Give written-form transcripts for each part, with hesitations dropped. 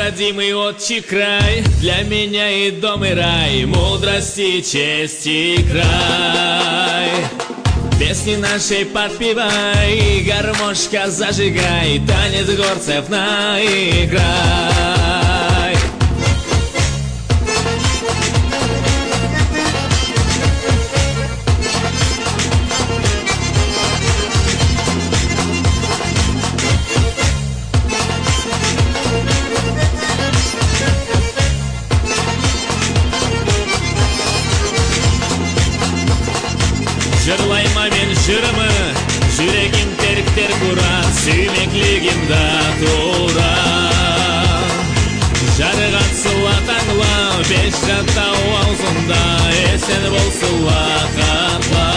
родимый отчий край, для меня и дом, и рай, мудрости, честь и край. Песни нашей подпевай, гармошка зажигай, танец горцев наиграй. Жырлайма мен жырымы, жүрегім теріктер құрар, сүймеклігімді тура. Жарыған сыла таңла, беш жаттау аузында, есен бол сыла қатла.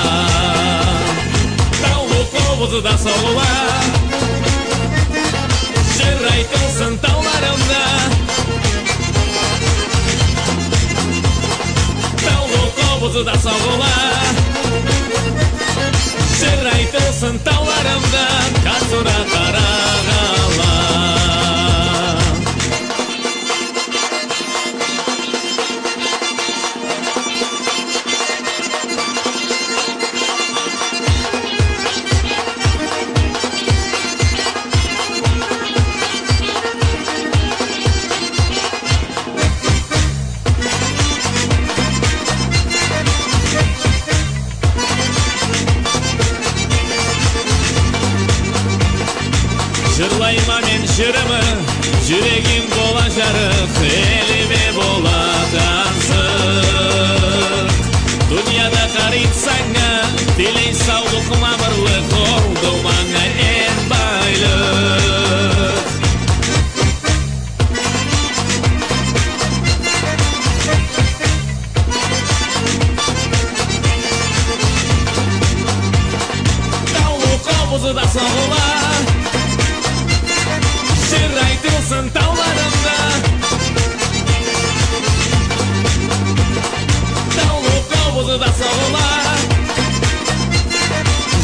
Таулы қобызда соғыла, жыр айтылсын тауларымда. Таулы қобызда соғыла, жыр айтылсын тауларымда, қасыра қарағала. Жырлайма мен жырымы, жүрегім бола жарық, еліме бола таңсық. Дүнияда қаритсаңа, тілей саулық мамырлық, олды маңа ен байлық. Таулы қобызда соғыла, жыр айтылсын тауларымда. Таулы қобызда соғыла,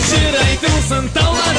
жыр айтылсын тауларымда.